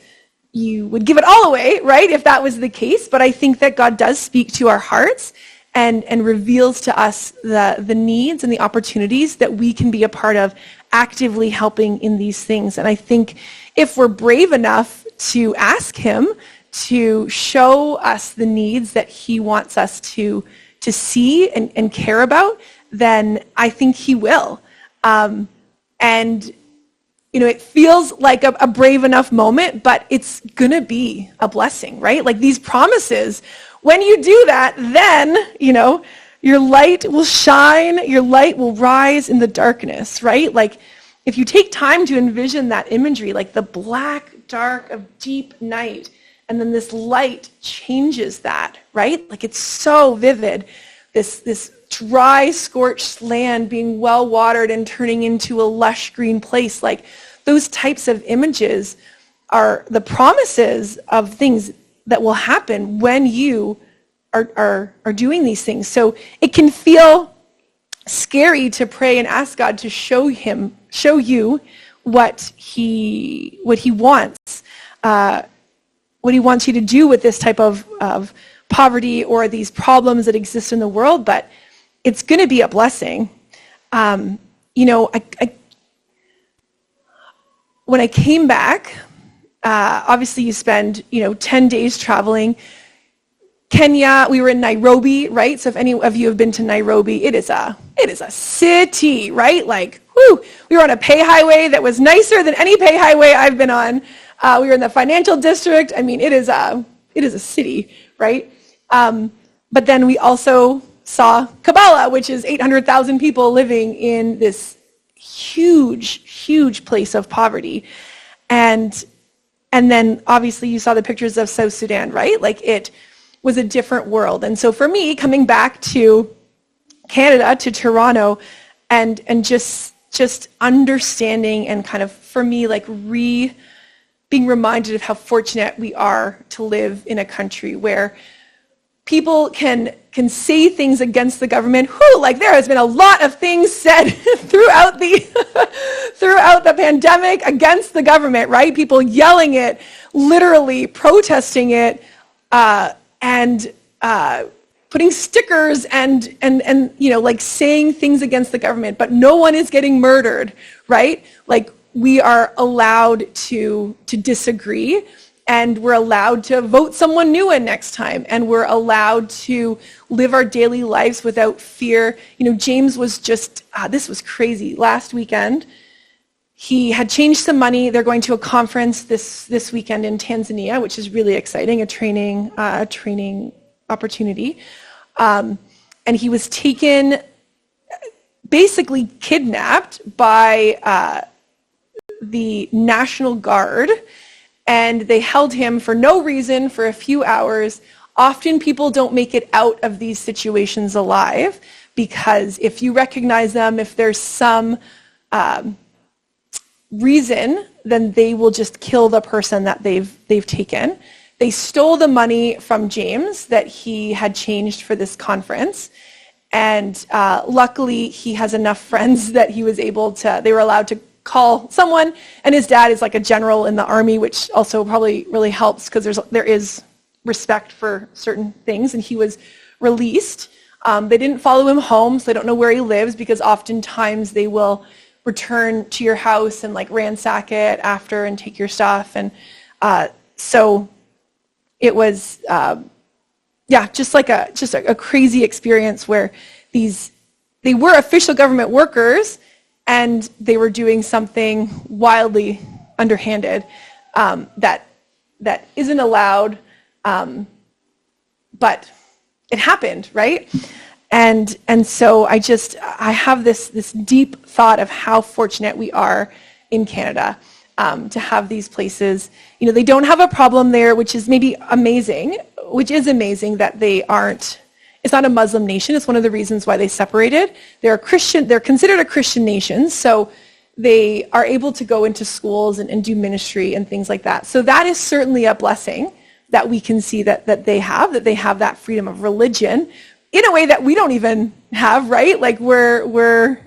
you would give it all away, right, if that was the case. But I think that God does speak to our hearts and reveals to us the needs and the opportunities that we can be a part of, actively helping in these things. And I think if we're brave enough to ask him to show us the needs that he wants us to see and care about, then I think he will. It feels like a brave enough moment, but it's going to be a blessing, right? Like, these promises, when you do that, then, your light will shine, your light will rise in the darkness, right? Like, if you take time to envision that imagery, like the black dark of deep night, and then this light changes that, right? Like, it's so vivid, this dry, scorched land being well watered and turning into a lush green place. Like, those types of images are the promises of things that will happen when you are doing these things. So it can feel scary to pray and ask God to show you what he wants, what he wants you to do with this type of poverty or these problems that exist in the world. But it's going to be a blessing. When I came back, obviously you spend 10 days traveling. Kenya, we were in Nairobi, right? So if any of you have been to Nairobi, it is a city, right? Like, whoo, we were on a pay highway that was nicer than any pay highway I've been on. We were in the financial district. I mean, it is a city, right? But then we also saw Kabbalah, which is 800,000 people living in this huge, huge place of poverty. And then obviously you saw the pictures of South Sudan, right? Like, it was a different world. And so for me, coming back to Canada, to Toronto, and just understanding and kind of, for me, like being reminded of how fortunate we are to live in a country where people can say things against the government. Like there has been a lot of things said throughout the pandemic against the government, right? People yelling it, literally protesting it, and putting stickers and like saying things against the government, but no one is getting murdered, right? Like we are allowed to disagree, and we're allowed to vote someone new in next time, and we're allowed to live our daily lives without fear. James was just, this was crazy. Last weekend, he had changed some money. They're going to a conference this weekend in Tanzania, which is really exciting, a training opportunity. And he was basically kidnapped by the National Guard, and they held him for no reason for a few hours. Often people don't make it out of these situations alive, because if you recognize them, if there's some reason, then they will just kill the person that they've taken. They stole the money from James that he had changed for this conference. And luckily, he has enough friends that they were allowed to call someone. And his dad is like a general in the army, which also probably really helps, because there is respect for certain things. And he was released. They didn't follow him home, so they don't know where he lives, because oftentimes they will return to your house and like ransack it after and take your stuff. And so it was, just a crazy experience where they were official government workers, and they were doing something wildly underhanded that isn't allowed, but it happened, right? And so I have this deep thought of how fortunate we are in Canada to have these places. They don't have a problem there, which is amazing that they aren't. It's not a Muslim nation. It's one of the reasons why they separated. They're considered a Christian nation, so they are able to go into schools and do ministry and things like that. So that is certainly a blessing that we can see that they have that freedom of religion in a way that we don't even have, right? Like we're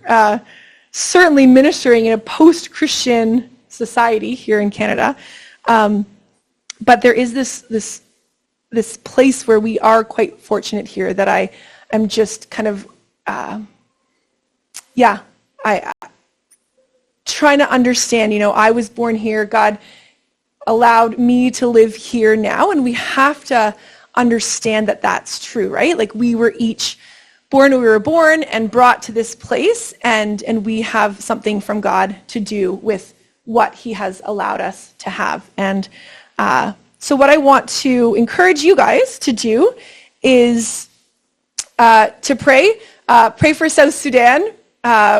certainly ministering in a post-Christian society here in Canada. But there is this place where we are quite fortunate here, that I am just kind of, I trying to understand, I was born here, God allowed me to live here now, and we have to understand that that's true, right? Like we were each born when we were born and brought to this place, and we have something from God to do with what he has allowed us to have. And so what I want to encourage you guys to do is to pray. Pray for South Sudan.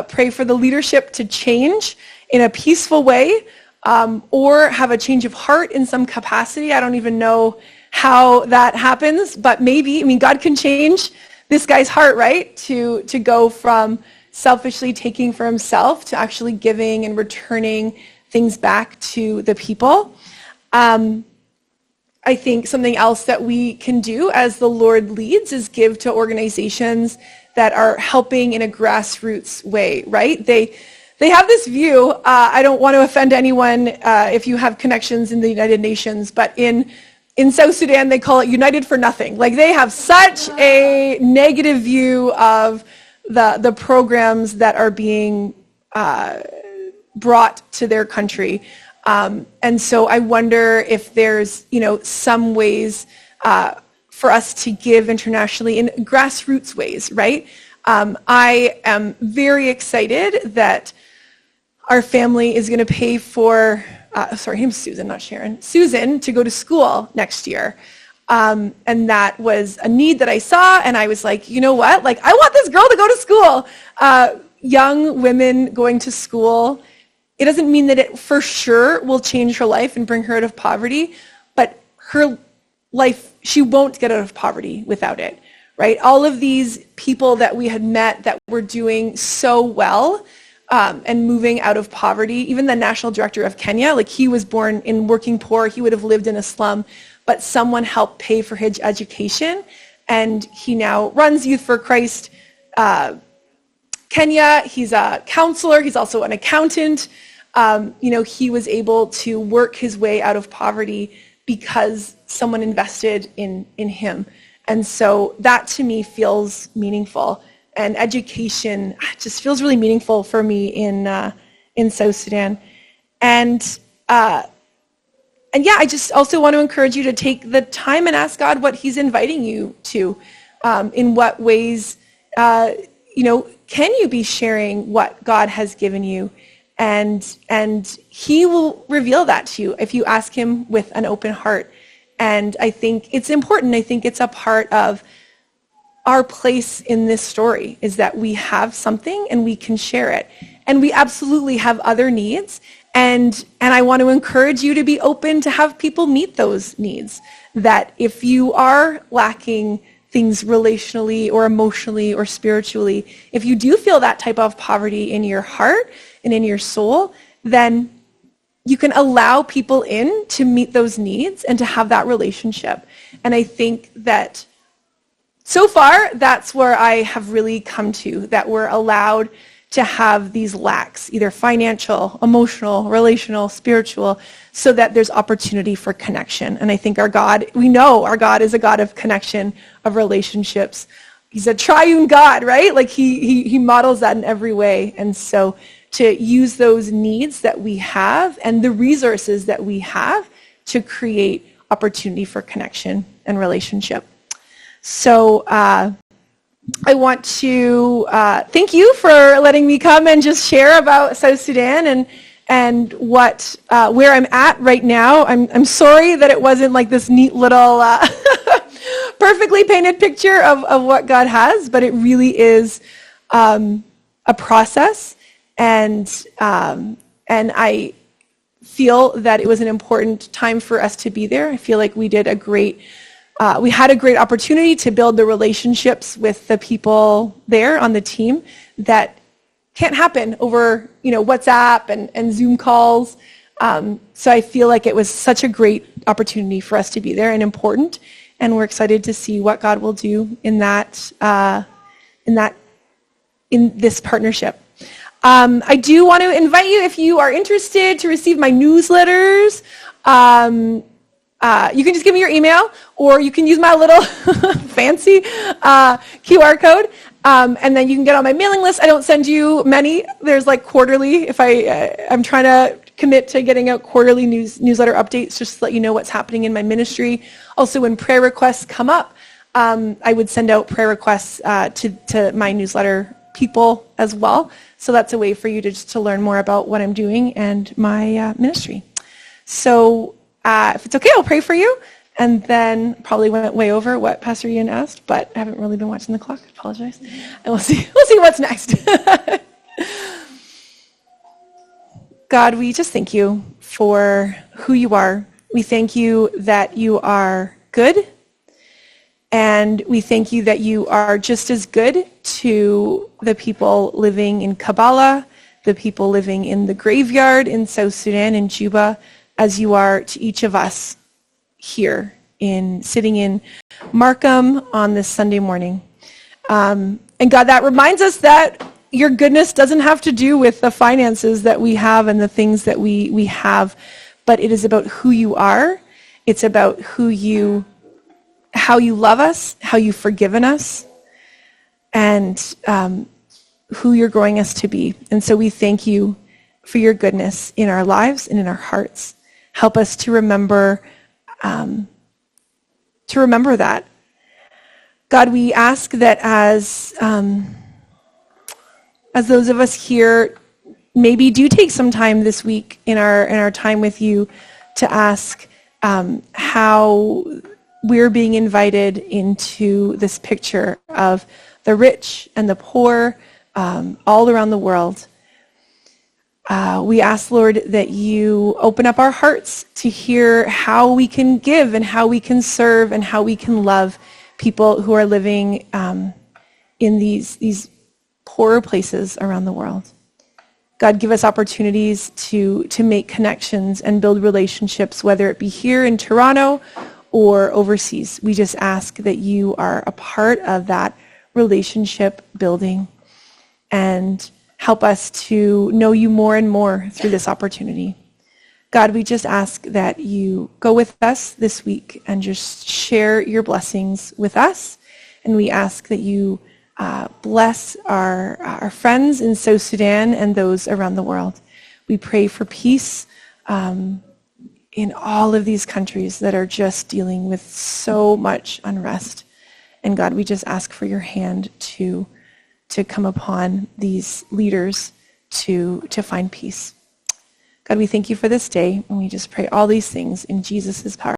Pray for the leadership to change in a peaceful way, or have a change of heart in some capacity. I don't even know how that happens, but maybe, God can change this guy's heart, right? To go from selfishly taking for himself to actually giving and returning things back to the people. I think something else that we can do as the Lord leads is give to organizations that are helping in a grassroots way, right? They have this view, I don't want to offend anyone if you have connections in the United Nations, but in South Sudan, they call it United for Nothing. Like they have such a negative view of the programs that are being brought to their country. And so I wonder if there's, some ways for us to give internationally in grassroots ways, right? I am very excited that our family is going to pay for, her name's Susan, not Sharon, Susan, to go to school next year. And that was a need that I saw, and I was like, you know what? Like, I want this girl to go to school. Young women going to school, it doesn't mean that it for sure will change her life and bring her out of poverty, but her life, she won't get out of poverty without it, right? All of these people that we had met that were doing so well and moving out of poverty, even the national director of Kenya, like he was born in working poor, he would have lived in a slum, but someone helped pay for his education, and he now runs Youth for Christ Kenya. He's a counselor, he's also an accountant. He was able to work his way out of poverty because someone invested in him. And so that to me feels meaningful. And education just feels really meaningful for me in South Sudan. And yeah, I just also want to encourage you to take the time and ask God what he's inviting you to. In what ways, can you be sharing what God has given you? And he will reveal that to you if you ask him with an open heart. And I think it's important. I think it's a part of our place in this story is that we have something and we can share it. And we absolutely have other needs. And I want to encourage you to be open to have people meet those needs. That if you are lacking things relationally or emotionally or spiritually, if you do feel that type of poverty in your heart and in your soul, then you can allow people in to meet those needs and to have that relationship. And I think that so far, that's where I have really come to, that we're allowed to have these lacks, either financial, emotional, relational, spiritual, so that there's opportunity for connection. And I think our God, we know our God is a God of connection, of relationships. He's a triune God, right? Like he models that in every way. And so to use those needs that we have and the resources that we have to create opportunity for connection and relationship. So I want to thank you for letting me come and just share about South Sudan and what where I'm at right now. I'm sorry that it wasn't like this neat little perfectly painted picture of what God has, but it really is a process, and I feel that it was an important time for us to be there. I feel like we did we had a great opportunity to build the relationships with the people there on the team that can't happen over, WhatsApp and Zoom calls. So I feel like it was such a great opportunity for us to be there and important. And we're excited to see what God will do in this partnership. I do want to invite you, if you are interested, to receive my newsletters. You can just give me your email, or you can use my little fancy QR code, and then you can get on my mailing list. I don't send you many. There's like quarterly. If I'm trying to commit to getting out quarterly newsletter updates, just to let you know what's happening in my ministry. Also, when prayer requests come up, I would send out prayer requests to my newsletter people as well. So that's a way for you to learn more about what I'm doing and my ministry. So if it's okay, I'll pray for you, and then probably went way over what Pastor Ian asked, but I haven't really been watching the clock. I apologize. And we'll see what's next. God, we just thank you for who you are. We thank you that you are good, and we thank you that you are just as good to the people living in Kabbalah, the people living in the graveyard in South Sudan and Juba, as you are to each of us here sitting in Markham on this Sunday morning. And God, that reminds us that your goodness doesn't have to do with the finances that we have and the things that we have, but it is about who you are. It's about how you love us, how you've forgiven us, and who you're growing us to be. And so we thank you for your goodness in our lives and in our hearts. Help us to remember that. God, we ask that as those of us here maybe do take some time this week in our time with you to ask how we're being invited into this picture of the rich and the poor all around the world. We ask, Lord, that you open up our hearts to hear how we can give and how we can serve and how we can love people who are living in these poorer places around the world. God, give us opportunities to make connections and build relationships, whether it be here in Toronto or overseas. We just ask that you are a part of that relationship building and help us to know you more and more through this opportunity. God, we just ask that you go with us this week and just share your blessings with us. And we ask that you bless our friends in South Sudan and those around the world. We pray for peace in all of these countries that are just dealing with so much unrest. And God, we just ask for your hand to come upon these leaders to find peace. God, we thank you for this day, and we just pray all these things in Jesus' power.